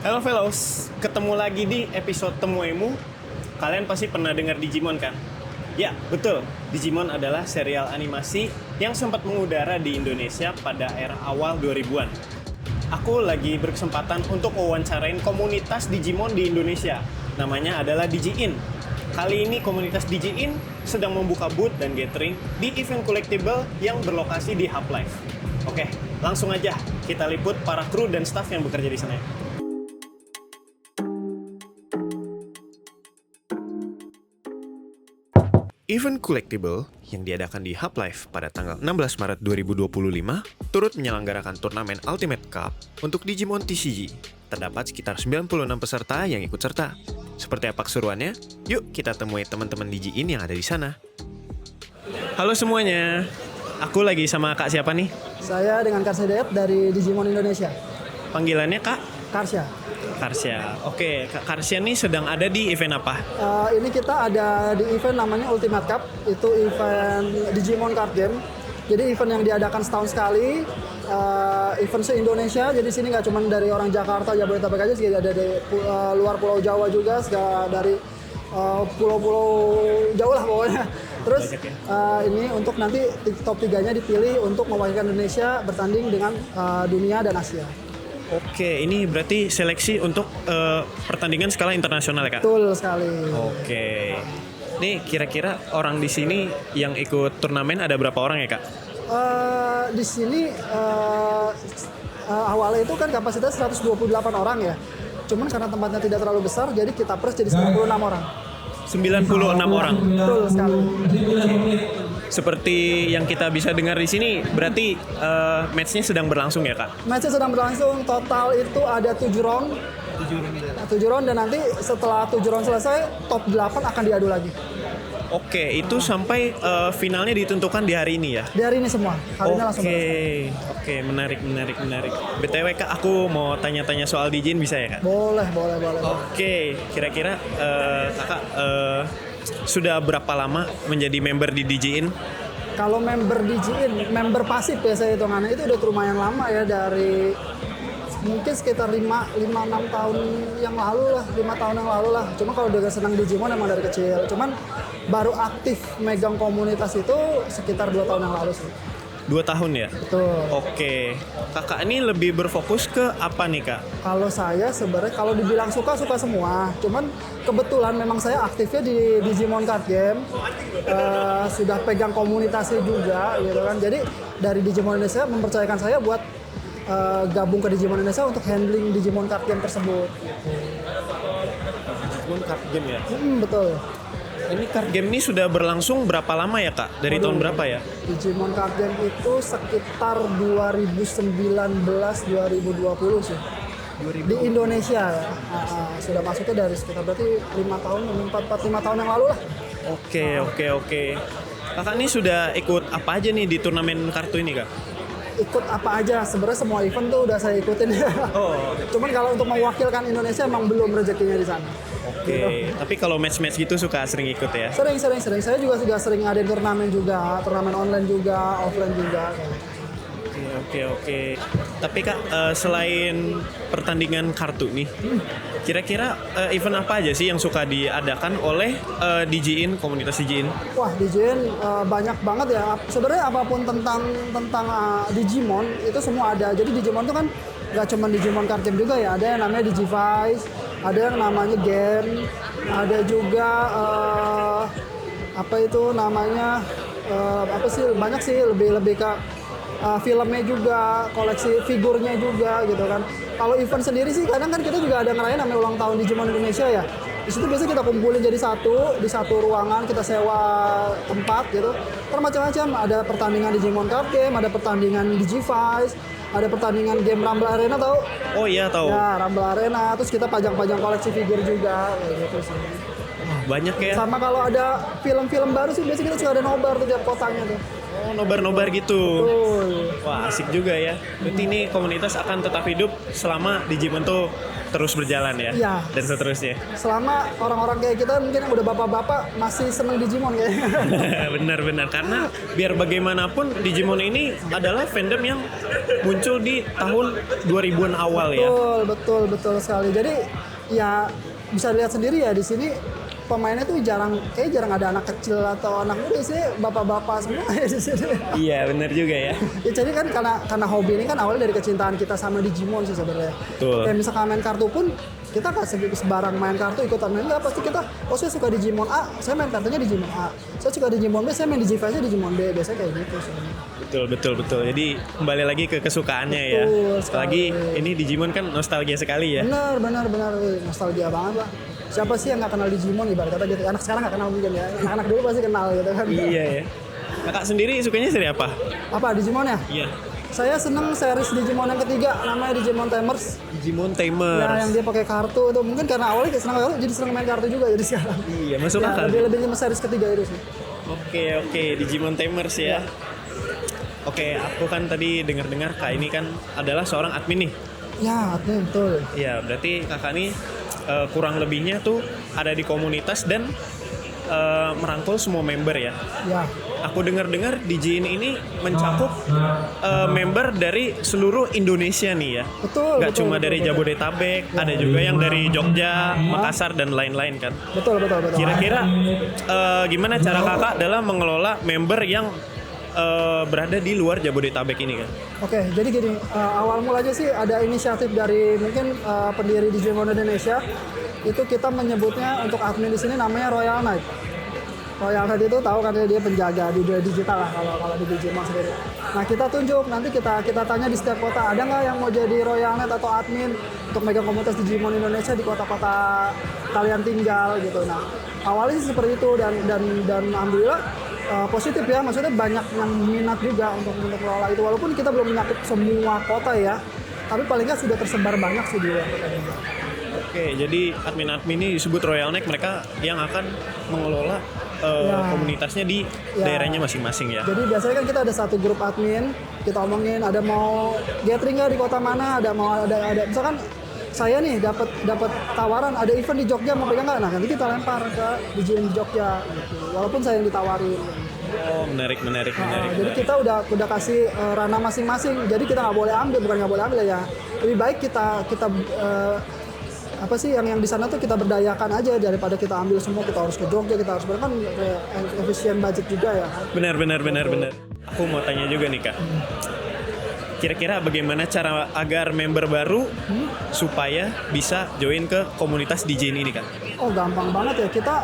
Halo fellows, ketemu lagi di episode Temuimu. Kalian pasti pernah dengar Digimon kan? Ya, betul. Digimon adalah serial animasi yang sempat mengudara di Indonesia pada era awal 2000-an. Aku lagi berkesempatan untuk wawancarain komunitas Digimon di Indonesia. Namanya adalah DigiIn. Kali ini komunitas DigiIn sedang membuka booth dan gathering di event collectible yang berlokasi di Hub Life. Oke, langsung aja kita liput para kru dan staff yang bekerja di sana. Event collectible yang diadakan di Hub Life pada tanggal 16 Maret 2025 turut menyelenggarakan turnamen Ultimate Cup untuk Digimon TCG. Terdapat sekitar 96 peserta yang ikut serta. Seperti apa keseruannya? Yuk kita temui teman-teman DigiIn yang ada di sana. Halo semuanya, aku lagi sama Kak siapa nih? Saya dengan Karsya Dayat dari Digimon Indonesia. Panggilannya Kak? Karsya. Karsya. Oke, Kak Karsya nih sedang ada di event apa? Ini kita ada di event namanya Ultimate Cup. Itu event Digimon Card Game. Jadi event yang diadakan setahun sekali. Event se-Indonesia. Jadi sini nggak cuma dari orang Jakarta, Jabodetabek aja sih. Ada dari luar Pulau Jawa juga. Dari pulau-pulau jauh lah pokoknya. Terus ini untuk nanti top 3-nya dipilih untuk mewakilkan Indonesia bertanding dengan dunia dan Asia. Oke, ini berarti seleksi untuk pertandingan skala internasional ya Kak? Betul sekali. Oke. Nih kira-kira orang di sini yang ikut turnamen ada berapa orang ya Kak? Di sini awalnya itu kan kapasitas 128 orang ya. Cuman karena tempatnya tidak terlalu besar, jadi kita press jadi 96 orang. 96 orang? Betul sekali. Seperti yang kita bisa dengar di sini, berarti match-nya sedang berlangsung ya Kak? Match-nya sedang berlangsung, total itu ada 7 round. 7 round dan nanti setelah 7 round selesai, top 8 akan diadu lagi. Oke, itu sampai finalnya ditentukan di hari ini ya? Di hari ini semua, harinya langsung selesai. Oke, menarik. BTW Kak, aku mau tanya-tanya soal Digin bisa ya Kak? Boleh. Oke, kira-kira Kakak sudah berapa lama menjadi member di DigiIn? Kalau member DigiIn, member pasif ya saya hitungannya itu udah lumayan lama ya, dari mungkin sekitar 5-6 tahun yang lalu lah, 5 tahun yang lalu lah. Cuma kalau udah senang Digimon emang dari kecil. Cuman baru aktif megang komunitas itu sekitar 2 tahun yang lalu sih. 2 tahun ya? Betul. Oke. Kakak ini lebih berfokus ke apa nih Kak? Kalau saya sebenarnya kalau dibilang suka semua. Cuman kebetulan memang saya aktifnya di Digimon Card Game. Sudah pegang komunitasnya juga gitu kan. Jadi dari Digimon Indonesia mempercayakan saya buat gabung ke Digimon Indonesia untuk handling Digimon Card Game tersebut. Digimon Card Game ya? Betul. Ini card game ini sudah berlangsung berapa lama ya Kak? Dari tahun berapa ya? Digimon Card Game itu sekitar 2019-2020 sih. Di Indonesia ya. Sudah masuknya dari sekitar berarti 5 tahun, 4-5 tahun yang lalu lah. Oke. Kakak ini sudah ikut apa aja nih di turnamen kartu ini Kak? Ikut apa aja, sebenarnya semua event tuh udah saya ikutin. Cuman kalau untuk mewakilkan Indonesia emang belum rezekinya di sana. Oke. Tapi kalau match-match gitu suka sering ikut ya? Sering. Saya juga sering ngadain turnamen juga, turnamen online juga, offline juga. Oke. Tapi Kak, selain pertandingan kartu nih, kira-kira event apa aja sih yang suka diadakan oleh DigiIn, komunitas DigiIn? Wah, DigiIn banyak banget ya. Sebenarnya apapun tentang Digimon itu semua ada. Jadi Digimon itu kan nggak cuma Digimon Card Game juga ya. Ada yang namanya Digivice, ada yang namanya game, ada juga apa itu namanya banyak sih, lebih ke filmnya juga, koleksi figurnya juga gitu kan. Kalau event sendiri sih kadang kan kita juga ada ngerayain namanya ulang tahun Digimon Indonesia ya. Di situ biasanya kita kumpulin jadi di satu ruangan, kita sewa tempat gitu. Macam-macam, ada pertandingan Digimon Card Game, ada pertandingan Digivice, ada pertandingan game Rumble Arena tahu? Oh iya tahu. Ya, Rumble Arena, terus kita pajang-pajang koleksi figur juga gitu sih. Banyak ya. Sama kalau ada film-film baru sih biasanya kita suka ada nobar tuh tiap kotanya tuh. Oh, nobar-nobar gitu. Betul. Wah, asik juga ya. Berarti ini komunitas akan tetap hidup selama Digimon tuh terus berjalan ya? Iya. Dan seterusnya. Selama orang-orang kayak kita mungkin yang udah bapak-bapak masih seneng Digimon kayaknya. Benar-benar, karena biar bagaimanapun Digimon ini adalah fandom yang muncul di tahun 2000-an awal ya. Betul sekali. Jadi ya bisa dilihat sendiri ya di sini pemainnya tuh jarang ada anak kecil atau anak muda sih, bapak-bapak semua ya di sini. Iya, benar juga ya. Ya, jadi kan karena hobi ini kan awalnya dari kecintaan kita sama Digimon sih sebenarnya. Betul. Kayak misalkan main kartu pun kita nggak sebarang main kartu ikutan main, nggak, pasti kita saya suka Digimon A, saya main kartunya Digimon A. Saya suka Digimon B, saya main Digivice-nya Digimon B. Biasanya kayak gitu sebenarnya. Betul. Jadi kembali lagi ke kesukaannya ya. Lagi ini Digimon kan nostalgia sekali ya. Benar. Nostalgia banget lah. Siapa sih yang nggak kenal Digimon ibarat kata gitu. Anak sekarang nggak kenal mungkin ya. Anak dulu pasti kenal gitu kan. Iya ya. Kakak sendiri sukanya seri apa? Apa Digimon ya? Iya. Saya seneng series Digimon yang ketiga, namanya Digimon Tamers. Digimon Tamers. Ya, yang dia pakai kartu itu mungkin karena awalnya seneng kartu, jadi seneng main kartu juga jadi sekarang. Iya, masuk Ya, akal. lebih sama series ketiga itu sih. Oke, Digimon Tamers ya. Oke, aku kan tadi dengar Kak ini kan adalah seorang admin nih. Ya, betul. Iya, berarti Kakak nih kurang lebihnya tuh ada di komunitas dan merangkul semua member ya. Ya. Aku dengar Digin ini mencakup member dari seluruh Indonesia nih ya. Betul. Gak cuma dari Jabodetabek, ada juga yang dari Jogja, Makassar dan lain-lain kan. Betul. Kira-kira gimana cara kakak dalam mengelola member yang berada di luar Jabodetabek ini kan? Oke, jadi gini, awal mulanya sih ada inisiatif dari mungkin pendiri Digimon Indonesia. Itu kita menyebutnya untuk admin di sini namanya Royal Knight. Royal Knight itu tahu kan dia penjaga di dunia digital lah kalau di Digimon sendiri. Nah kita tunjuk, nanti kita tanya di setiap kota, ada nggak yang mau jadi Royal Knight atau admin untuk megang komunitas Digimon Indonesia di kota-kota kalian tinggal gitu. Nah awalnya sih seperti itu dan alhamdulillah positif ya, maksudnya banyak yang minat juga untuk mengelola itu, walaupun kita belum mencakup semua kota ya, tapi paling nggak sudah tersebar banyak sih di luar kota juga. Oke, jadi admin-admin ini disebut Royal Knight, mereka yang akan mengelola komunitasnya di daerahnya masing-masing ya. Jadi biasanya kan kita ada satu grup admin, kita omongin ada mau gathering nggak di kota mana, ada misalkan saya nih dapat tawaran ada event di Jogja mau pegang nggak, nah nanti kita lempar ke Digimon di Jogja gitu. Walaupun saya yang ditawarin. Oh, menarik. Jadi kita udah kasih ranah masing-masing, jadi kita nggak boleh ambil, bukan nggak boleh ambil ya, lebih baik kita apa sih yang di sana tuh kita berdayakan aja daripada kita ambil semua, kita harus ke Jogja, kita harus kan efisien budget juga ya. Benar. Aku mau tanya juga nih Kak. Kira-kira bagaimana cara agar member baru supaya bisa join ke komunitas DJ ini kan? Oh gampang banget ya, kita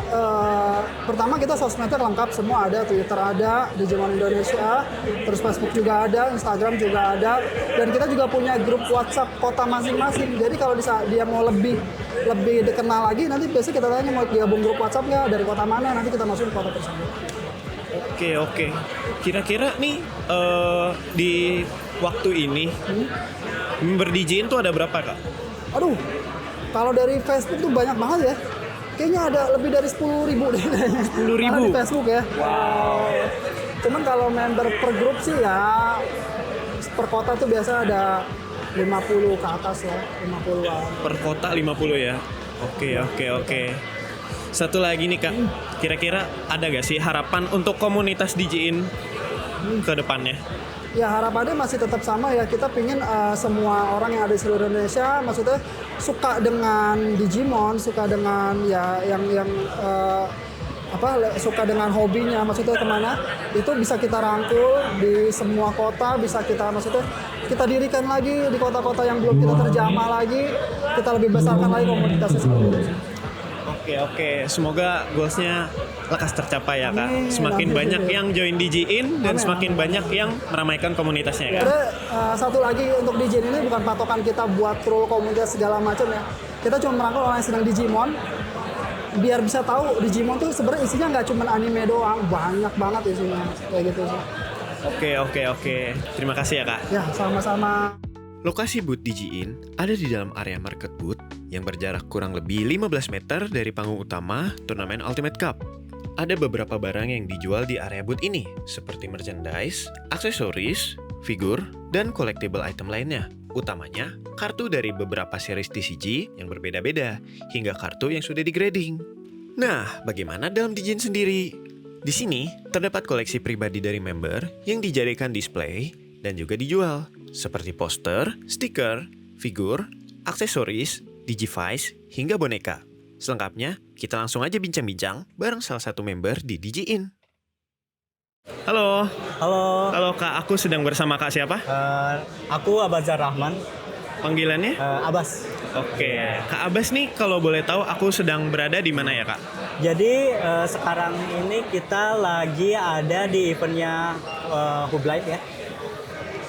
pertama kita sosmednya lengkap semua, ada Twitter ada, Digimon Indonesia, terus Facebook juga ada, Instagram juga ada, dan kita juga punya grup WhatsApp kota masing-masing. Jadi kalau dia mau lebih dikenal lagi, nanti biasanya kita tanya mau gabung grup WhatsApp nggak, dari kota mana, nanti kita masukin kota tersebut. Oke. Kira-kira nih di waktu ini member DJ itu ada berapa Kak? Aduh, kalau dari Facebook tuh banyak banget ya. Kayaknya ada lebih dari 10.000 deh. 10.000? Di Facebook ya. Wow. Cuman kalau member per grup sih ya per kota tuh biasa ada 50 ke atas ya, 50-an. Per kota 50 ya? Oke. Satu lagi nih Kak, kira-kira ada gak sih harapan untuk komunitas DJ-in ke depannya? Ya harapannya masih tetap sama ya, kita pingin semua orang yang ada di seluruh Indonesia maksudnya suka dengan Digimon, suka dengan ya yang suka dengan hobinya, maksudnya kemana itu bisa kita rangkul di semua kota, bisa kita maksudnya kita dirikan lagi di kota-kota yang belum kita terjamah lagi, kita lebih besarkan lagi komunitasnya seperti itu. Oke. Semoga goalsnya lekas tercapai ya Kak. Semakin banyak yang join DJ-in dan semakin banyak yang meramaikan komunitasnya Kak. Satu lagi untuk DJ ini bukan patokan kita buat troll komunitas segala macam ya. Kita cuma merangkul orang yang sedang Digimon, biar bisa tahu Digimon tuh sebenarnya isinya nggak cuma anime doang, banyak banget isinya kayak gitu sih. Oke. Terima kasih ya Kak. Ya sama-sama. Lokasi booth DJ-in ada di dalam area market booth yang berjarak kurang lebih 15 meter dari panggung utama turnamen Ultimate Cup. Ada beberapa barang yang dijual di area booth ini, seperti merchandise, aksesoris, figur, dan collectible item lainnya. utamanya kartu dari beberapa series TCG yang berbeda-beda, hingga kartu yang sudah di-grading. Nah, bagaimana dalam Digin sendiri? Di sini, terdapat koleksi pribadi dari member yang dijadikan display dan juga dijual, seperti poster, stiker, figur, aksesoris, Digivice, hingga boneka. Selengkapnya, kita langsung aja bincang-bincang bareng salah satu member di DigiIn. Halo. Halo, Halo Kak, aku sedang bersama Kak siapa? aku Abazar Rahman, Panggilannya? Abbas. Oke, Kak Abbas nih kalau boleh tahu aku sedang berada di mana ya Kak? Jadi sekarang ini kita lagi ada di eventnya Hub Live ya.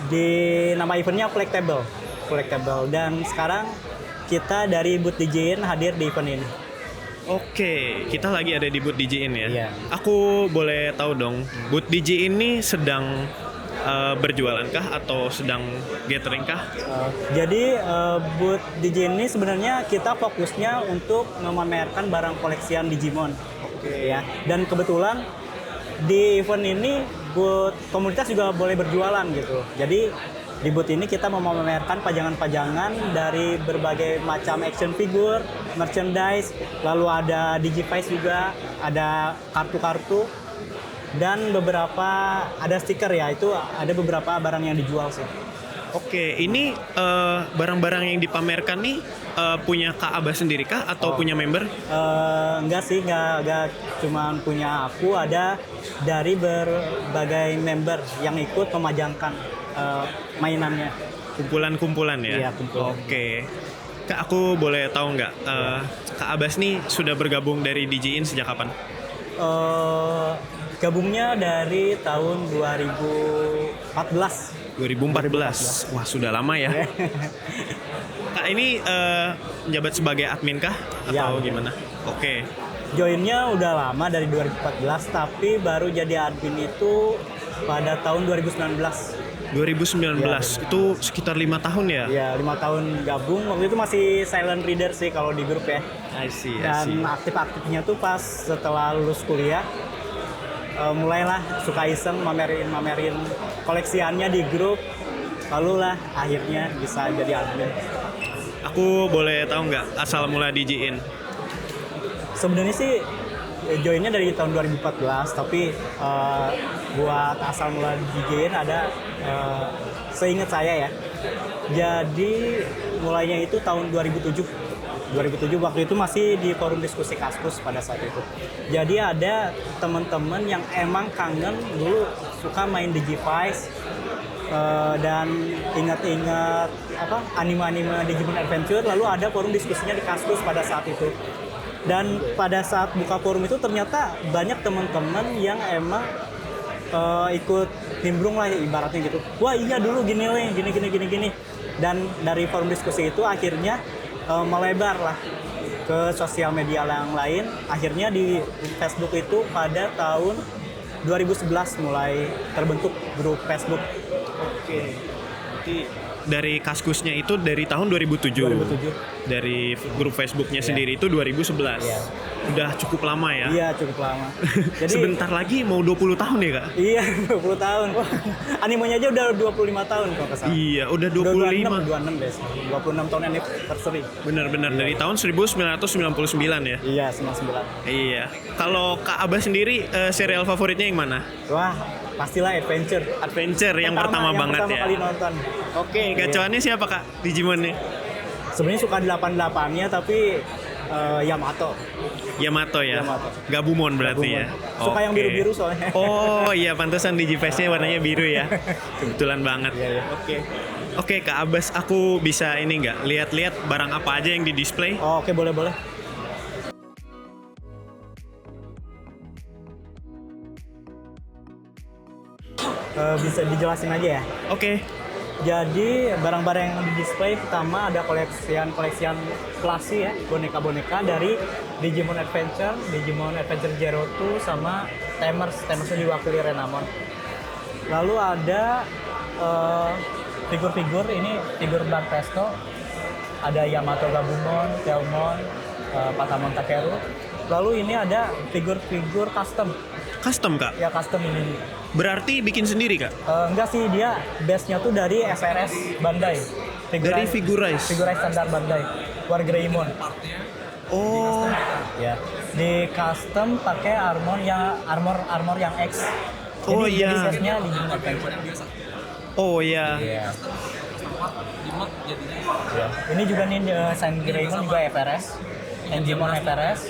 Di nama eventnya Collectible. Dan sekarang kita dari booth DJin hadir di event ini. Oke, kita lagi ada di booth DigiIn ya. Iya. Aku boleh tahu dong, booth DigiIn ini sedang berjualan kah atau sedang gathering kah? Jadi booth DJin ini sebenarnya kita fokusnya untuk memamerkan barang koleksian Digimon. Ya. Dan kebetulan di event ini booth komunitas juga boleh berjualan gitu. Jadi di booth ini kita mau memamerkan pajangan-pajangan dari berbagai macam action figure, merchandise, lalu ada Digivice juga, ada kartu-kartu, dan beberapa ada stiker ya, itu ada beberapa barang yang dijual sih. Oke, ini barang-barang yang dipamerkan nih punya Kak Abbas sendiri kah atau punya member? Enggak sih, enggak cuma punya aku, ada dari berbagai member yang ikut memajangkan mainannya. Kumpulan-kumpulan ya? Iya, kumpulan. Oke. Kak, aku boleh tahu nggak, Kak Abbas nih sudah bergabung dari DigiIn sejak kapan? Gabungnya dari tahun 2014. 2014. Wah, sudah lama ya. Kak, ini menjabat sebagai admin kah? Atau Iya. gimana? Oke. Joinnya udah lama dari 2014, tapi baru jadi admin itu pada tahun 2019. 2019, itu sekitar 5 tahun ya? Ya, 5 tahun gabung. Waktu itu masih silent reader sih kalau di grup ya. I see. Dan aktif-aktifnya tuh pas setelah lulus kuliah, mulailah suka iseng mamerin koleksiannya di grup. Lalu lah akhirnya bisa jadi admin. Aku boleh tahu nggak asal mula DigiIn? Sebenarnya sih joinnya dari tahun 2014, tapi buat asal mula DigiIn ada seingat saya ya. Jadi mulainya itu tahun 2007 waktu itu masih di forum diskusi Kaskus pada saat itu. Jadi ada teman-teman yang emang kangen dulu suka main Digivice dan ingat-ingat anime-anime Digimon Adventure, lalu ada forum diskusinya di Kaskus pada saat itu. Dan pada saat buka forum itu ternyata banyak teman-teman yang emang ikut nimbrung lah ibaratnya gitu. Wah iya dulu gini. Dan dari forum diskusi itu akhirnya melebar lah ke sosial media yang lain. Akhirnya di Facebook itu pada tahun 2011 mulai terbentuk grup Facebook. Oke. Berarti dari Kaskusnya itu dari tahun 2007. Dari grup Facebooknya sendiri itu 2011. Iya. Udah cukup lama ya? Iya cukup lama. Jadi sebentar lagi mau 20 tahun ya Kak? Iya 20 tahun. Animenya aja udah 25 tahun kalau nggak salah. Iya, udah 25. 26 deh. 26 tahun anniversary. Bener-bener dari tahun 1999 ya? Iya 99. Iya. Kalau Kak Abbas sendiri serial favoritnya yang mana? Wah pastilah Adventure. Adventure yang pertama banget pertama ya? kali nonton. Oke, gacoannya siapa Kak? Digimon nih? Sebenarnya suka 88-nya tapi Yamato. Yamato ya? Yamato. Gabumon berarti ya? Suka yang Oke. biru-biru soalnya. Oh iya, pantesan Digivice-nya warnanya biru ya? Kebetulan banget. Iya. Oke Kak Abbas, aku bisa ini nggak? Lihat-lihat barang apa aja yang di display? Oh, oke boleh. Bisa dijelasin aja ya. Oke. Jadi barang-barang yang di display pertama ada koleksian klasik ya, boneka-boneka dari Digimon Adventure Zero 2 sama Tamersnya diwakili Renamon. Lalu ada figur-figur, ini figur Black Presto, ada Yamato Gabumon, Telmon, Patamon Takeru. Lalu ini ada figur-figur custom Custom kak? Ya custom ini. Berarti bikin sendiri kak? Enggak sih, dia base-nya tuh dari FRS Bandai. Dari Figurize? Figurize standar Bandai. Wargreymon. Oh, Ya. Di custom pakai armor yang X. Oh, iya. Jadi set-nya di Digimon Adventure. oh ya. Iya. Ya. Ini juga nih Sangreymon juga FRS. Digimon FRS.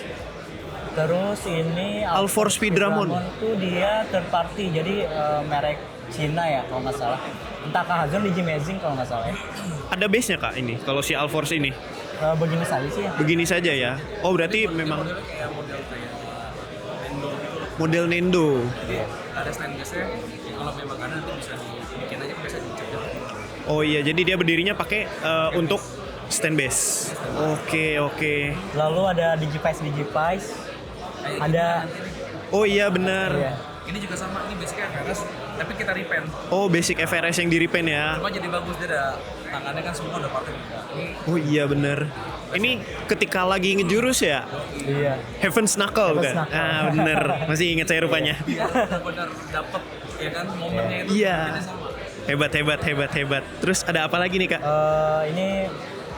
Terus ini Alfor Speedramon tuh dia third party, jadi merek Cina ya kalau nggak salah. Entah Kahazon Digimazing kalau nggak salah ya. Ada base-nya kak ini, kalau si Alforce ini? Begini saja sih ya. Begini saja ya? Oh berarti memang model Nendo. Ada stainlessnya, kalau memang ada nanti bisa dibikin aja, bisa dicek. Oh iya, jadi dia berdirinya pakai untuk stand base. Oke. Lalu ada Digivice. Ada Oh iya benar. ya. Ini juga sama, ini basicnya FRS, tapi kita repaint. Oh basic FRS yang di repaint ya? Cuma jadi bagus, dia ada tangannya kan semua udah pakai juga. Ini Oh iya benar. Ini ketika lagi ngejurus ya? Iya. Heaven's Knuckle bukan? Knuckle. Ah bener, masih ingat saya rupanya. benar-benar dapet ya kan momennya itu. Iya. Ini sama. Hebat. Terus ada apa lagi nih kak? Ini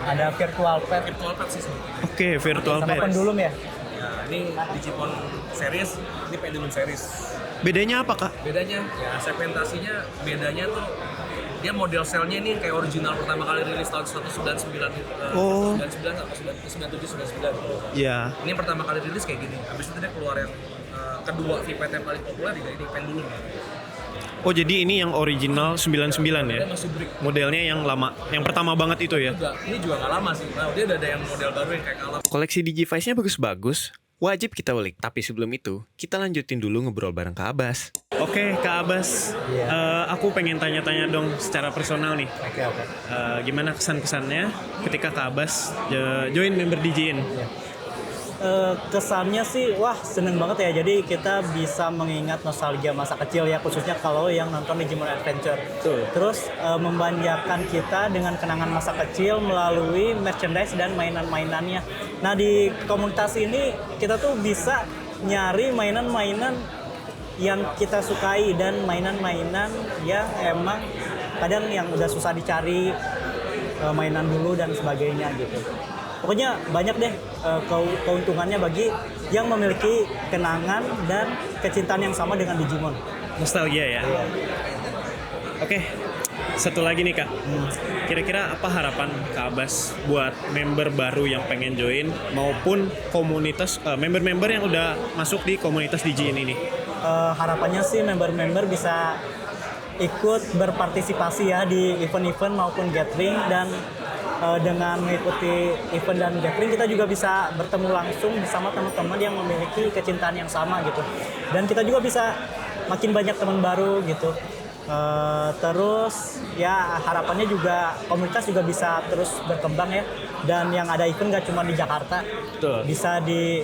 ada virtual pet Virtual pet sih sebenarnya. Oke, virtual sama pet. pendulum ya. Ya, ini Digimon series, ini pendulum series. Bedanya apa kak? Bedanya, ya segmentasinya bedanya tuh dia model selnya ini kayak original pertama kali rilis tahun 1999 Oh. 99 atau 97 99. Ya. Ini pertama kali rilis kayak gini. Habis itu dia keluar yang kedua VPT yang paling populer ini pendulum. Oh jadi ini yang original 99 ya? Dia masih brick. Modelnya yang lama, yang pertama banget itu ya? Enggak, ini juga nggak lama sih. Nah, dia udah ada yang model baru yang kayak kalah. Koleksi Digivice-nya bagus-bagus, wajib kita ulik. Tapi sebelum itu, kita lanjutin dulu ngobrol bareng Kak Abbas. Oke, Kak Abbas, aku pengen tanya-tanya dong secara personal nih. Oke. Gimana kesan-kesannya ketika Kak Abbas join member DJin? Kesannya sih wah seneng banget ya, jadi kita bisa mengingat nostalgia masa kecil ya, khususnya kalau yang nonton Digimon Adventure. Betul. Terus memanjakan kita dengan kenangan masa kecil melalui merchandise dan mainan-mainannya. Nah di komunitas ini kita tuh bisa nyari mainan-mainan yang kita sukai dan mainan-mainan yang emang kadang yang udah susah dicari, mainan dulu dan sebagainya gitu. Pokoknya banyak deh keuntungannya bagi yang memiliki kenangan dan kecintaan yang sama dengan Digimon. Nostalgia ya? Iya. Oke, satu lagi nih Kak. Kira-kira apa harapan Kak Abbas buat member baru yang pengen join maupun komunitas, member-member yang udah masuk di komunitas DJin ini? Harapannya sih member-member bisa ikut berpartisipasi ya di event-event maupun gathering, dan dengan mengikuti event dan gathering kita juga bisa bertemu langsung bersama teman-teman yang memiliki kecintaan yang sama gitu, dan kita juga bisa makin banyak teman baru gitu. Terus ya harapannya juga komunitas juga bisa terus berkembang ya, dan yang ada event gak cuma di Jakarta. Betul. Bisa di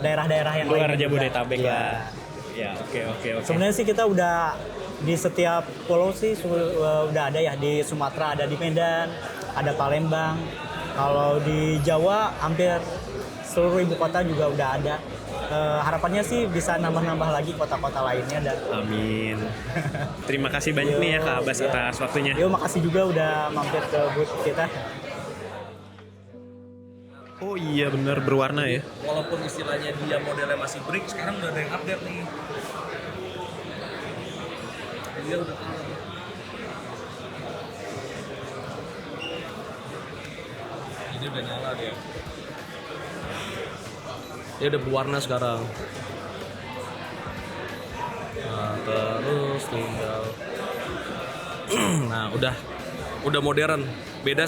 daerah-daerah yang Luar lain juga. Jabodetabek Iya. lah. Ya, oke. Sebenarnya sih kita udah di setiap pulau sih udah ada ya, di Sumatera ada di Medan, ada Palembang. Kalau di Jawa hampir seluruh ibu kota juga udah ada. Harapannya sih bisa nambah-nambah lagi kota-kota lainnya. Dan Amin. Terima kasih banyak nih ya Kak Abbas atas waktunya. Yo, makasih juga udah mampir ke booth kita. Oh iya benar, berwarna ya. Walaupun istilahnya dia modelnya masih brick, sekarang udah ada yang update nih. Dia udah color. Ini udah nyala dia. Dia udah berwarna sekarang. Nah, terus tinggal. Nah, udah modern. Beda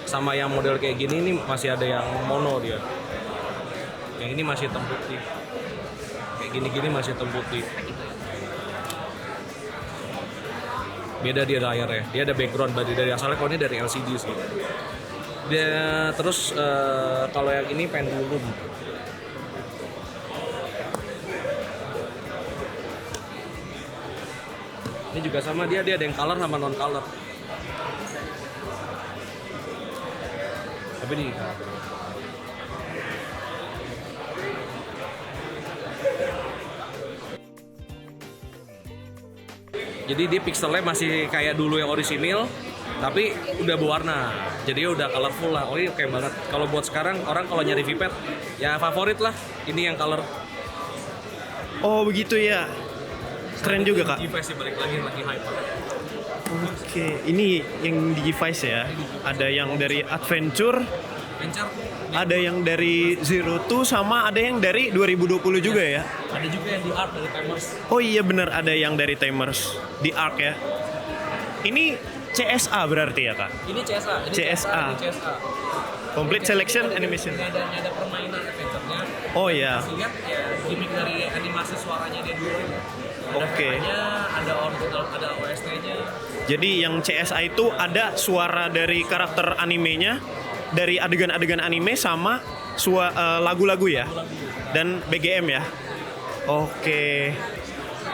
sama yang model kayak gini, ini masih ada yang mono dia. Yang ini masih hitam putih. Kayak gini-gini masih hitam putih. Beda dia layarnya. Dia ada background dari asalnya, kalau ini dari LCD sih. Dia terus kalau yang ini pendulum. Ini juga sama, dia ada yang color sama non color. Tapi nih Jadi dia pixelnya masih kayak dulu yang orisinil, tapi udah berwarna. Jadi udah colorful lah. Oh iya oke banget. Kalau buat sekarang orang kalau nyari V-Pad ya favorit lah ini yang color. Oh begitu ya. Keren juga kak. Digivice balik lagi hype. Oke, ini yang Digivice ya. Ada yang dari Adventure, Venture ada yang dari Zero Two, sama ada yang dari 2020 juga ya. ada juga yang di art dari Timers. Oh iya benar, ada yang dari Timers di Arc ya. Ini CSA berarti ya kak? Ini CSA, ini CSA. ini CSA. Complete Selection Animation. Ini ada permainan adventure-nya. Oh iya. Kasih lihat ya gimmick dari animasi suaranya dia dulu. Ada Oke. VA-nya, ada original, ada OST-nya. Jadi yang CSA itu ada suara dari karakter animenya, dari adegan-adegan anime sama lagu-lagu ya, dan BGM ya. Oke.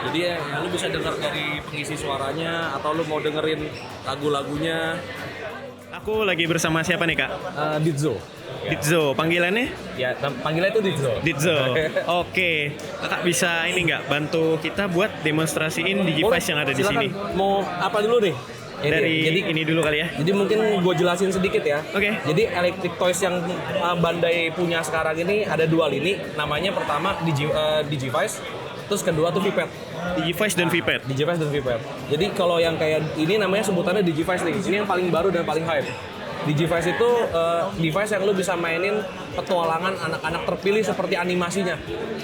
Jadi ya lu bisa dengar dari pengisi suaranya atau lu mau dengerin lagu-lagunya. Aku lagi bersama siapa nih kak? Ditzo. Ditzo, panggilannya? Ya, panggilannya itu Ditzo. Ditzo. Oke. Kakak bisa ini nggak bantu kita buat demonstrasiin Digivice yang ada di Silakan. sini? Mau apa dulu nih? Dari ini dulu kali ya. Jadi mungkin gue jelasin sedikit ya. Oke. Jadi electric toys yang Bandai punya sekarang ini ada dua lini. Namanya pertama Digivice, terus kedua tuh V-Pad. Digivice dan V-Pad. Digivice dan V-Pad. Jadi kalau yang kayak ini namanya sebutannya Digivice nih. Ini yang paling baru dan paling hype. Digivice itu device yang lu bisa mainin petualangan anak-anak terpilih seperti animasinya.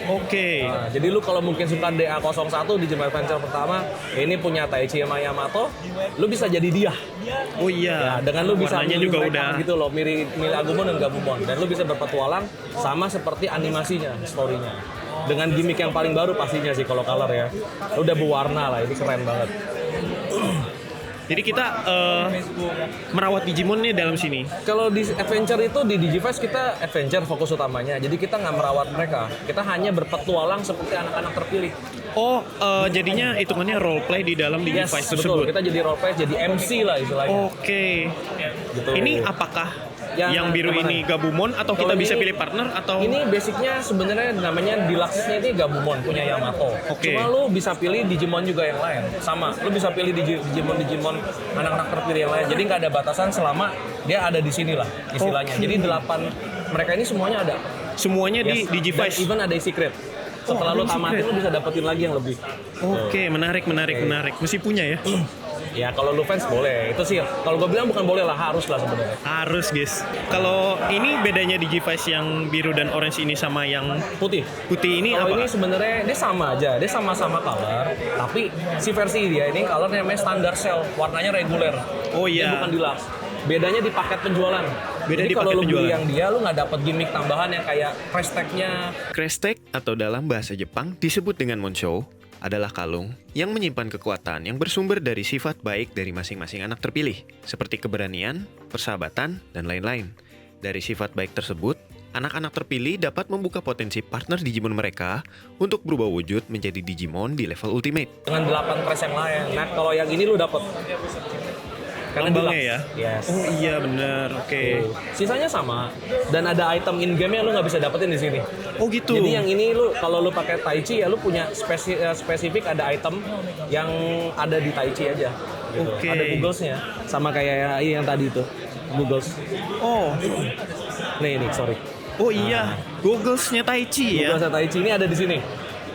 Oke. Nah, jadi lu kalau mungkin suka DA01 Digimon Adventure pertama, ini punya Taichi sama Yamato, lu bisa jadi dia. Oh iya. Ya, dengan lu bisa warnanya milih juga mereka udah. gitu loh, milih Agumon dan Gabumon, dan lu bisa berpetualang sama seperti animasinya, story-nya. Dengan gimmick yang paling baru pastinya sih kalau color ya. Udah berwarna lah, ini keren banget. Jadi kita merawat Digimon nih dalam sini. Kalau di adventure itu di Digivice kita adventure fokus utamanya. Jadi kita nggak merawat mereka. Kita hanya berpetualang seperti anak-anak terpilih. Oh, jadinya hitungannya role play di dalam Digivice Betul. tersebut. Kita jadi role play, jadi MC lah istilahnya. Oke. Gitu. Ini apakah yang biru kemana? ini Gabumon atau Kalau kita bisa ini- pilih partner atau? Ini basicnya sebenarnya namanya Deluxe-nya ini Gabumon punya Yamato. Oke. Cuma lu bisa pilih Digimon juga yang lain. Sama, lu bisa pilih Digimon anak-anak terpilih yang lain. Jadi nggak ada batasan selama dia ada di sini lah istilahnya. Oke. Jadi 8 mereka ini semuanya ada. Semuanya di Yes. Digivice. Dan even ada secret. Setelah ada lu tamatin secret. lu bisa dapetin lagi yang lebih. Oke, menarik. Mesti punya ya. Ya kalau lu fans boleh. Itu sih kalau gue bilang bukan boleh lah, harus lah sebenarnya. Harus, guys. Kalau ini bedanya Digivice yang biru dan orange ini sama yang Putih. putih ini Kalau apa? ini sebenarnya dia sama aja, dia sama-sama color, tapi si versi dia ini colornya namanya standard cell, warnanya reguler. Oh Dia iya. bukan deluxe. Bedanya di paket penjualan. Beda Jadi di kalau paket lu beli penjualan. yang dia, lu nggak dapat gimmick tambahan yang kayak price tag-nya. Crash Tag atau dalam bahasa Jepang disebut dengan Monshou adalah kalung yang menyimpan kekuatan yang bersumber dari sifat baik dari masing-masing anak terpilih, seperti keberanian, persahabatan, dan lain-lain. Dari sifat baik tersebut, anak-anak terpilih dapat membuka potensi partner Digimon mereka untuk berubah wujud menjadi Digimon di level Ultimate. Dengan 8 crash yang lain. Nah kalau yang ini lu dapat. Lambangnya ya? Yes. Oh iya bener, oke. Sisanya sama dan ada item in game yang lu nggak bisa dapetin di sini. Oh gitu. Jadi yang ini lu kalau lu pakai Taichi ya lu punya spesifik ada item yang ada di Taichi aja. Gitu. Oke. Ada Googles-nya sama kayak yang tadi itu. Googles. Oh, Nih sorry. oh iya, goggles-nya Taichi ya. Googles Taichi ini ada di sini.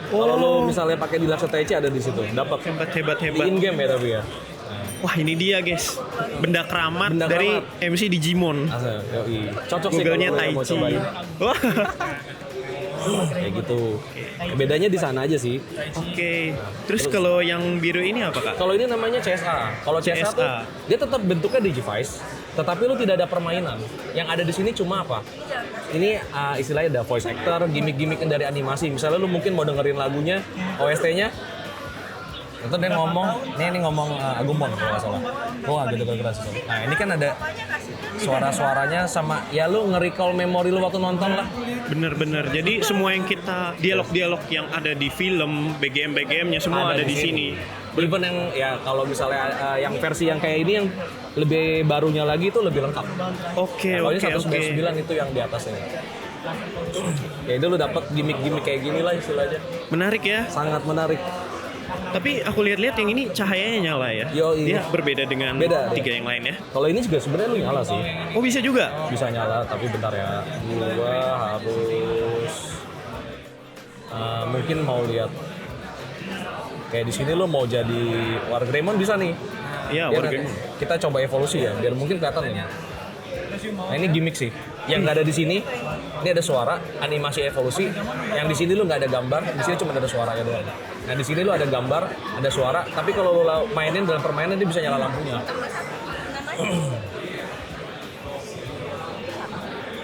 Kalau lu misalnya pakai di Deluxe Taichi ada di situ. Dapat Hebat. di in game ya tapi ya. Wah ini dia guys, benda keramat Benda dari keramat. MC Digimon. Asal, yoi. Cocok sih Google-nya kalau lu mau Taichi. cobain. Wah, Kayak gitu. Bedanya di sana aja sih. oke. Terus kalau yang biru ini apa kak? Kalau ini namanya CSA. Kalau CSA tuh CSA. dia tetap bentuknya Digivice, tetapi lu tidak ada permainan. Yang ada di sini cuma apa? Ini istilahnya ada voice actor, gimmick-gimmick dari animasi. Misalnya lu mungkin mau dengerin lagunya, OST-nya, itu dia ngomong, ini ngomong Agumon kalau nggak salah. Wah gitu keras. Nah ini kan ada suara-suaranya sama, ya lu nge-recall memori lu waktu nonton lah. Bener. Jadi semua yang kita dialog yang ada di film, BGM-nya semua ada di sini. Even yang ya kalau misalnya yang versi yang kayak ini yang lebih barunya lagi itu lebih lengkap. Oke. Kalau ini 199 itu yang di atasnya. Ya itu lu dapat gimmick-gimmick kayak gini lah istilahnya. Menarik ya. Sangat menarik. Tapi aku lihat-lihat yang ini cahayanya nyala ya. Yoi. Dia berbeda dengan Beda, 3 yang lain ya. Kalau ini juga sebenarnya lu nyala sih. Oh bisa juga. Bisa nyala, tapi bentar ya. Gua harus mungkin mau lihat. Kayak di sini lu mau jadi Wargreymon bisa nih. Iya, Biar Wargreymon. kita coba evolusi ya, biar mungkin kelihatan ya. Nah ini gimmick sih. Yang nggak ada di sini, ini ada suara, animasi evolusi. Yang di sini lu nggak ada gambar, di sini cuma ada suaranya doang. Nah di sini lu ada gambar, ada suara. Tapi kalau lu mainin dalam permainan dia bisa nyala lampunya.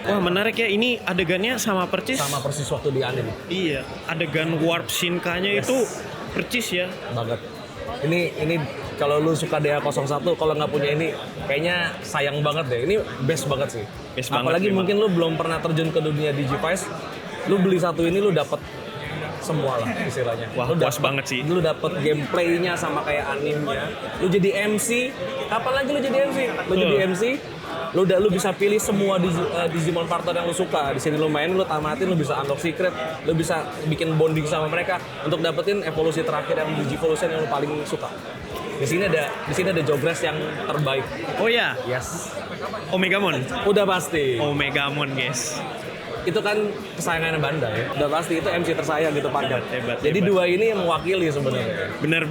Wah menarik ya, ini adegannya sama persis. Sama persis waktu di anime. Iya, adegan warp Shinka-nya itu persis ya. Banget. Ini kalau lu suka DA01, kalau nggak punya ini kayaknya sayang banget deh. Ini best banget sih. Best banget Apalagi memang. mungkin lu belum pernah terjun ke dunia Digivice, lu beli satu ini lu dapet semua lah istilahnya. Wah, Lu puas dapet- banget sih. Lu dapet gameplaynya sama kayak animenya. Lu jadi MC, kapan lagi lu jadi MC? Lu jadi MC, lu bisa pilih semua Digimon partner yang lu suka. Di sini lu main, lu tamatin, lu bisa unlock secret, lu bisa bikin bonding sama mereka untuk dapetin evolusi terakhir yang Digivolution yang lu paling suka. Di sini ada Jogress yang terbaik. Oh ya, Yes. Omegamon. Udah pasti. Omegamon guys. Itu kan kesayangan Bandai. Udah pasti itu MC tersayang gitu partner. Hebat, Jadi hebat. dua ini yang mewakili sebenarnya. Benar.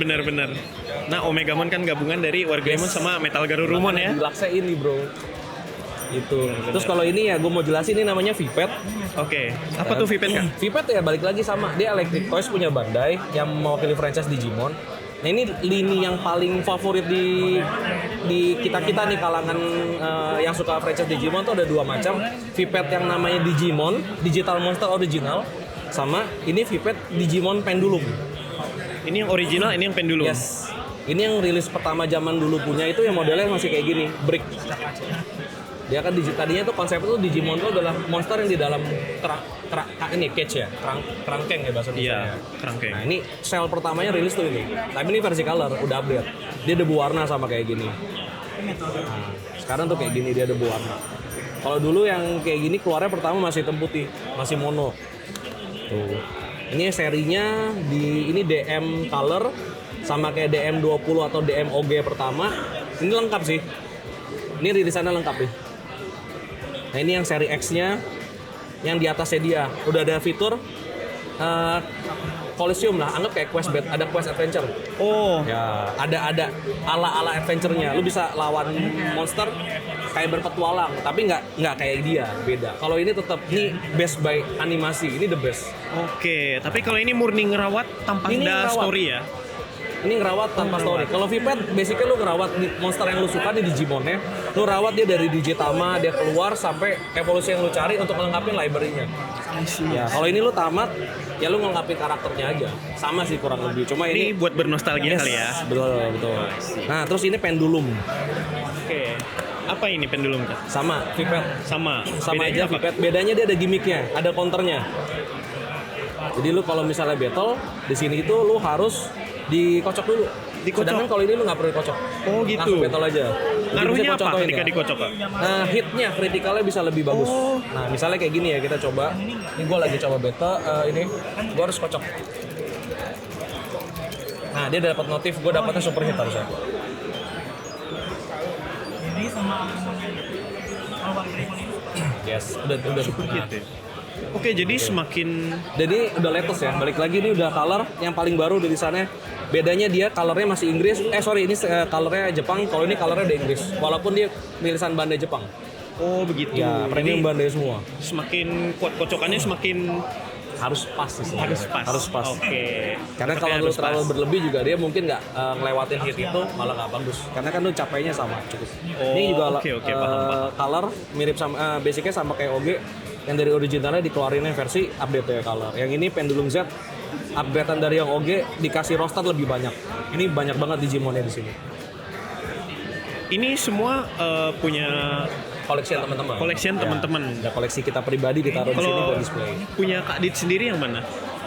Nah Omegamon kan gabungan dari Wargreymon sama Metal Garurumon ya. Deluxe ini bro. Itu. Terus kalau ini ya gue mau jelasin ini namanya Vipet. Oke, apa tuh Vipet kan? Vipet ya balik lagi sama dia Electric Toys punya Bandai yang mewakili franchise Digimon. Nah ini lini yang paling favorit di kita nih kalangan yang suka franchise Digimon tuh ada dua macam. Vipet yang namanya Digimon Digital Monster Original, sama ini Vipet Digimon Pendulum. Ini yang original, ini yang pendulum. Yes. Ini yang rilis pertama zaman dulu punya itu yang modelnya masih kayak gini, brick. Dia kan tadinya tuh konsepnya tuh Digimon tuh adalah monster yang di dalam ini cage ya, kerangkeng ya bahasa Iya, Indonesia. kerangkeng. Nah ini sel pertamanya rilis tuh ini. Tapi ini versi color, udah update. Dia ada warna sama kayak gini. Nah, sekarang tuh kayak gini dia ada warna. Kalau dulu yang kayak gini keluarnya pertama masih hitam putih, masih mono. Tuh. Ini serinya ini DM color sama kayak DM20 atau DMOG pertama. Ini lengkap sih. Ini rilisannya lengkap nih. Nah ini yang seri X-nya, yang di atasnya dia udah ada fitur Coliseum lah, anggap kayak quest bed, ada quest adventure. Oh, Ya, ada ala adventure-nya. Lu bisa lawan monster kayak berpetualang, tapi nggak kayak dia, beda. Kalau ini tetap ini best by animasi, ini the best. oke. Tapi kalau ini murni ngerawat tanpa Ini ada ngerawat. story ya? Ini ngerawat tanpa story. Kalau Vipet, basically lu ngerawat monster yang lu suka di Digimonnya. Lu rawat dia dari Digitama, dia keluar sampai evolusi yang lu cari untuk melengkapi library-nya. Ya, kalau ini lu tamat, ya lu ngelengkapin karakternya aja. Sama sih kurang lebih. Cuma Ini ini buat bernostalgia kali ya? Betul. Nah, terus ini pendulum. Oke. Apa ini pendulum kan? Sama Vipet. Sama Aja bedanya apa? Vipet. Bedanya dia ada gimmicknya, ada counternya. Jadi lu kalau misalnya battle di sini itu lu harus dikocok dulu. Dikocok? Sedangkan kalau ini lu nggak perlu dikocok. Oh, gitu. Langsung battle aja. Jadi Ngaruhnya bisa gua apa contohin ketika ya. dikocok Kak? Nah, hitnya, kritikalnya bisa lebih bagus. Oh. Nah, misalnya kayak gini ya, kita coba. Ini gue lagi coba beta, ini gue harus kocok. Nah, dia dapat notif, gue dapatnya super hit harusnya. Yes, udah super hit. Gitu ya? Oke, jadi semakin Jadi udah latest ya, balik lagi ini udah color yang paling baru dari sana. Bedanya dia colornya masih Inggris, ini colornya Jepang, kalau ini colornya udah Inggris. Walaupun dia rilisan Bandai Jepang. oh begitu. Ya, premium Jadi Bandai semua. semakin kuat kocokannya semakin Harus pas sih sebenarnya. harus pas. Oke. Karena Tapi kalau lu harus terlalu pas. berlebih juga dia mungkin nggak ngelewatin hit itu malah nggak bagus. Karena kan lu capainya sama cukup. Oh, Ini juga oke, paham. color mirip sama basicnya sama kayak OG yang dari originalnya dikeluarinnya versi update ya color. Yang ini Pendulum Z updatean dari yang OG dikasih roster lebih banyak. Ini banyak banget Digimonnya di sini. Ini semua punya Collection teman-teman. Collection Ya, teman-teman. Ada koleksi kita pribadi ditaruh di sini Kalau buat display. punya Kak Dit sendiri yang mana?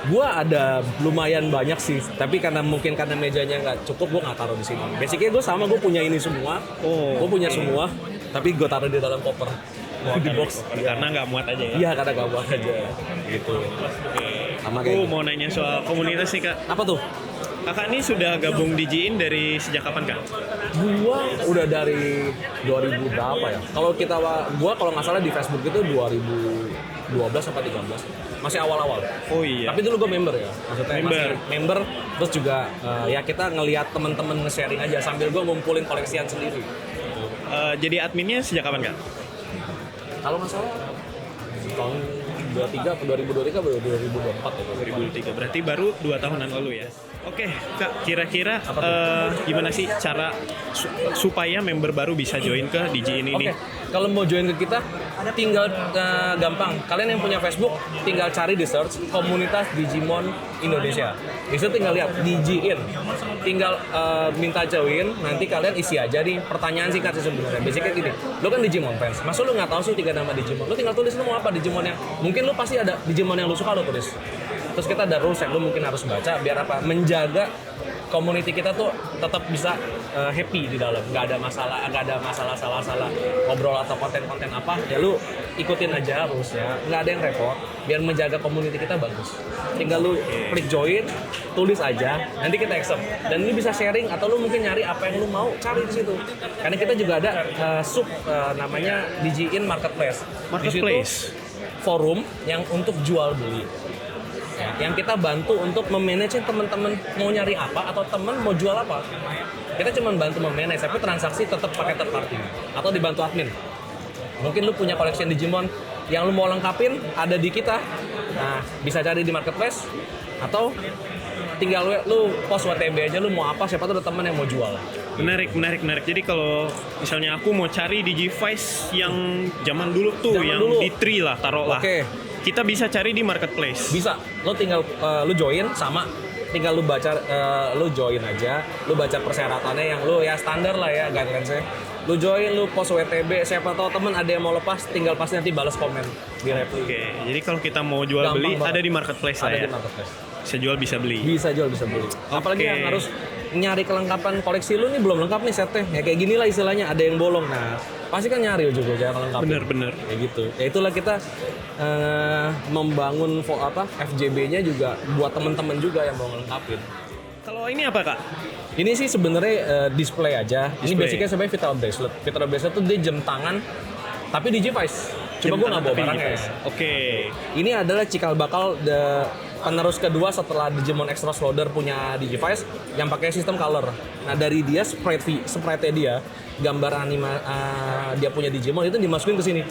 Gua ada lumayan banyak sih, tapi karena mejanya nggak cukup, gua nggak taruh di sini. Basicnya gue sama, gue punya ini semua, Oh, gue punya semua, tapi gue taruh di dalam koper, di box. Karena nggak muat aja ya. Iya, karena gak buat aja, gitu. Sama kayak Aku gitu. mau nanya soal komunitas nih Kak. Apa tuh? Kakak ini sudah gabung DJin dari sejak kapan, Kak? Gua udah dari 2000 berapa ya? Gua kalau nggak salah di Facebook itu 2012 sampai 13. Masih awal-awal. Oh iya. Tapi dulu gue member ya. Maksudnya Member. masih member, terus juga ya kita ngelihat teman-teman nge-sharing aja sambil gue ngumpulin koleksian sendiri. Jadi adminnya sejak kapan, Kak? Kalau nggak salah tahun 2023 atau 2023 atau 2024 ya. 2003. Berarti baru 2 tahunan lalu ya. Oke, Kak, kira-kira gimana sih cara supaya member baru bisa join ke DJin ini? Oke, kalau mau join ke kita tinggal gampang. Kalian yang punya Facebook tinggal cari di search komunitas Digimon Indonesia. Di situ tinggal lihat DJin. Tinggal minta join, nanti kalian isi aja nih pertanyaan singkat sih sebenarnya. Basicnya gini, lu kan Digimon fans. Masa lu nggak tahu sih 3 nama Digimon? Lu tinggal tulis lu mau apa Digimon yang mungkin lu pasti ada Digimon yang lu suka, lu tulis. Terus kita ada rules yang lu mungkin harus baca biar apa? Menjaga community kita tuh tetap bisa happy di dalam, nggak ada masalah salah ngobrol atau konten-konten apa ya lu ikutin aja rulesnya, nggak ada yang repot, biar menjaga community kita bagus. Tinggal lu klik join, tulis aja, nanti kita accept dan lu bisa sharing atau lu mungkin nyari apa yang lu mau cari di situ. Karena kita juga ada namanya DJin Marketplace. Marketplace. Di situ forum yang untuk jual beli. Ya, yang kita bantu untuk memanage teman-teman mau nyari apa atau teman mau jual apa. Kita cuma bantu memanage, tapi transaksi tetap pakai third party atau dibantu admin. Mungkin lu punya koleksi Digimon yang lu mau lengkapin ada di kita. Nah, bisa cari di marketplace atau tinggal lu post WTB aja lu mau apa, siapa tuh ada teman yang mau jual. Menarik. Jadi kalau misalnya aku mau cari Digivice yang zaman dulu tuh, Zaman yang dulu. di Tri lah, taruh lah. Oke. Kita bisa cari di Marketplace. Bisa, lo tinggal lu join sama tinggal lu baca lu join aja, lu baca persyaratannya yang lu ya standar lah ya guidelines-nya. Lu join, lu post WTB, siapa tahu temen ada yang mau lepas, tinggal pasti nanti balas komen di reply. Oke, jadi kalau kita mau jual Gampang beli banget. ada di Marketplace lah Ada ya. di marketplace. Bisa jual bisa beli. Bisa jual, bisa beli. Apalagi Oke. yang harus nyari kelengkapan koleksi lu nih belum lengkap nih setnya. Ya kayak gini lah istilahnya, ada yang bolong. Nah, pasti kan nyari juga jangan lengkap. Bener. Kayak gitu. Ya itulah kita membangun FJB-nya juga buat teman-teman juga yang mau ngelengkapin. Kalau ini apa, Kak? Ini sih sebenarnya display aja. Ini Display. basicnya sebenarnya Vital Bracelet. Vital Bracelet tuh dia jam tangan tapi Digivice. Cuma gue nggak bawa barangnya. Oke. Ini adalah cikal bakal penerus kedua setelah Digimon Extra Loader punya Digivice yang pakai sistem color. Nah dari dia sprite-nya dia, gambar dia punya Digimon itu dimasukin ke sini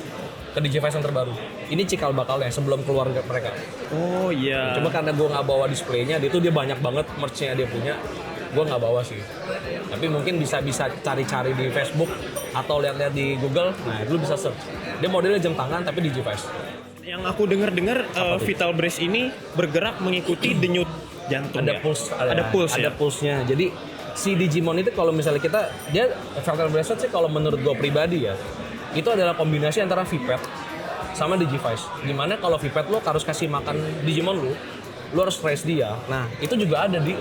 ke Digivice yang terbaru. Ini cikal bakalnya sebelum keluar mereka. Oh iya. Cuma karena gue nggak bawa displaynya, itu dia banyak banget merch-nya dia punya. Gue nggak bawa sih. Tapi mungkin bisa cari-cari di Facebook atau lihat-lihat di Google. Nah itu lu bisa search. Dia modelnya jam tangan tapi Digivice. Yang aku dengar Vital Brace ini bergerak mengikuti denyut jantung. Ada ya? pulse, Ada pulse ada ya. pulse-nya. Jadi si Digimon itu kalau misalnya dia Vital Bracelet sih kalau menurut gue pribadi ya, itu adalah kombinasi antara Vipet sama Digivice. Dimana kalau Vipet lo harus kasih makan Digimon lu harus raise dia. Nah itu juga ada di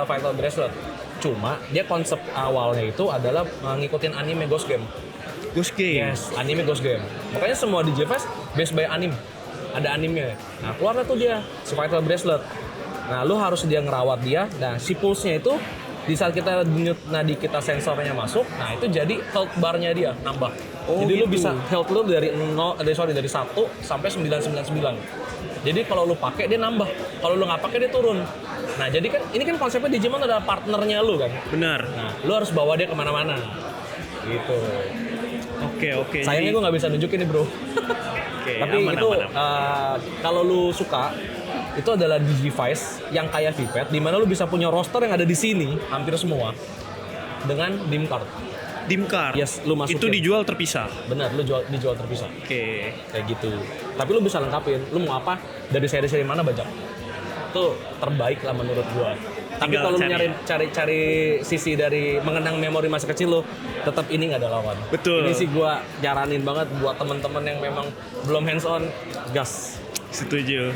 Vital Bracelet. Cuma dia konsep awalnya itu adalah ngikutin anime Ghost Game. Ghost Game. Yes, anime Ghost Game. Makanya semua Digivice based by anime. Ada animenya. Nah, keluarlah tuh dia si Vital Bracelet. Nah, lu harus dia ngerawat dia. Nah, si pulse-nya itu di saat kita denyut nadi kita sensornya masuk, nah itu jadi health bar-nya dia nambah. Oh, jadi lu gitu. bisa health lu dari 1 sampai 999. Jadi kalau lu pakai dia nambah. Kalau lu nggak pakai dia turun. Nah, jadi kan ini kan konsepnya Digimon adalah partnernya lu kan. Benar. Nah, lu harus bawa dia kemana-mana. Gitu. Oke. Sayangnya gue nggak bisa nunjukin nih bro. Oke, Tapi aman. kalau lu suka, itu adalah Digivice yang kayak Vipet, di mana lu bisa punya roster yang ada di sini hampir semua dengan dim card. Dim card. Yes, lu masukin. Itu dijual terpisah. Benar, lu dijual terpisah. Oke. Kayak gitu. Tapi lu bisa lengkapin. Lu mau apa dari seri-seri mana bajak. Itu terbaik lah menurut gua. Tapi Tinggal kalau lu cari sisi dari mengenang memori masa kecil lu, tetap ini nggak ada lawan. Betul. Ini sih gua nyaranin banget buat temen-temen yang memang belum hands on, gas. Setuju.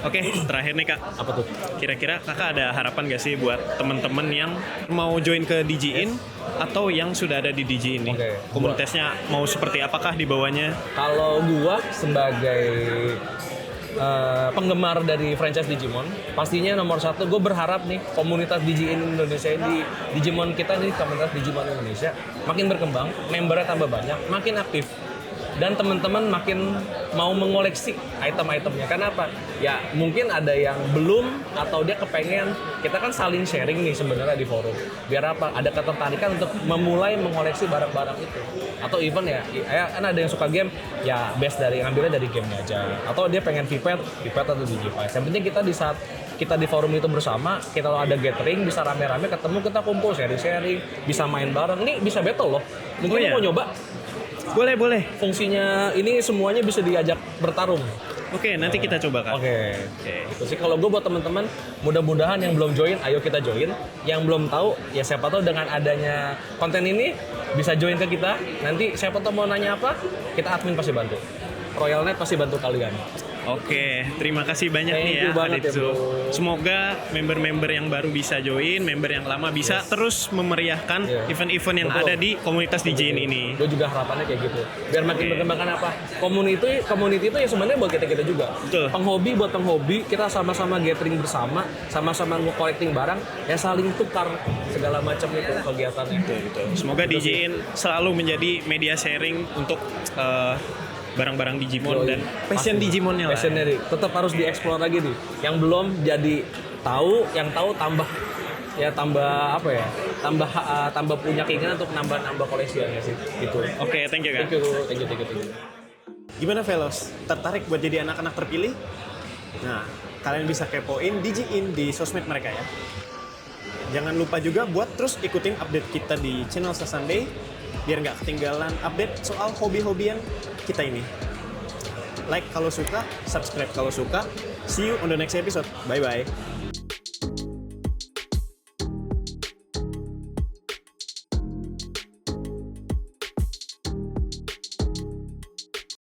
Oke, terakhir nih Kak. Apa tuh? Kira-kira Kakak ada harapan gak sih buat teman-teman yang mau join ke DJin atau yang sudah ada di DJin nih? Oke. Komunitasnya mau seperti apakah di bawahnya? Kalau gua sebagai penggemar dari franchise Digimon, pastinya nomor satu gue berharap nih komunitas DigiIn Indonesia ini, Digimon kita nih, komunitas Digimon Indonesia makin berkembang, membernya tambah banyak, makin aktif, dan teman-teman makin mau mengoleksi item-itemnya. Kenapa? Ya mungkin ada yang belum atau dia kepengen, kita kan saling sharing nih sebenarnya di forum. Biar apa? Ada ketertarikan untuk memulai mengoleksi barang-barang itu. Atau even ya kan ada yang suka game, ya base dari ngambilnya dari gamenya aja. Atau dia pengen Vipet atau Digivice. Yang penting kita di saat kita di forum itu bersama, kita kalau ada gathering bisa rame-rame ketemu, kita kumpul sharing-sharing, bisa main bareng. Nih bisa battle loh. Mungkin iya. mau nyoba. Boleh. Fungsinya ini semuanya bisa diajak bertarung. Oke, nanti kita coba kan. Oke. Itu sih kalau gue buat teman-teman, mudah-mudahan yang belum join, ayo kita join. Yang belum tahu, ya siapa tahu dengan adanya konten ini bisa join ke kita. Nanti siapa tahu mau nanya apa, kita admin pasti bantu. Royalnet pasti bantu kalian. Oke, terima kasih banyak Thank nih you ya banget ya, Aditsu. bro. Semoga member-member yang baru bisa join, member yang lama bisa terus memeriahkan Iya. event-event yang Betul. ada di komunitas DigiIn ini. Gue juga harapannya kayak gitu. Biar makin Oke. berkembangkan apa? Community itu ya sebenarnya buat kita juga. Betul. Penghobi buat penghobi, kita sama-sama gathering bersama, sama-sama nge-collecting barang, ya saling tukar segala macam itu kegiatannya. Semoga Itu sih. DigiIn selalu menjadi media sharing untuk barang-barang Digimon Yoi. dan passion Pasti. Digimonnya lah. Passionnya nih, tetap harus dieksplor lagi nih. Yang belum jadi tahu, yang tahu tambah ya tambah apa ya? Tambah punya keinginan untuk nambah koleksiannya sih. Gitu. Oke, thank you kan. Thank you. Gimana Velos? Tertarik buat jadi anak-anak terpilih? Nah, kalian bisa kepoin DigiIn di sosmed mereka ya. Jangan lupa juga buat terus ikutin update kita di channel Sasunday biar nggak ketinggalan update soal hobi-hobian kita ini. Like kalau suka, subscribe kalau suka. See you on the next episode. Bye-bye.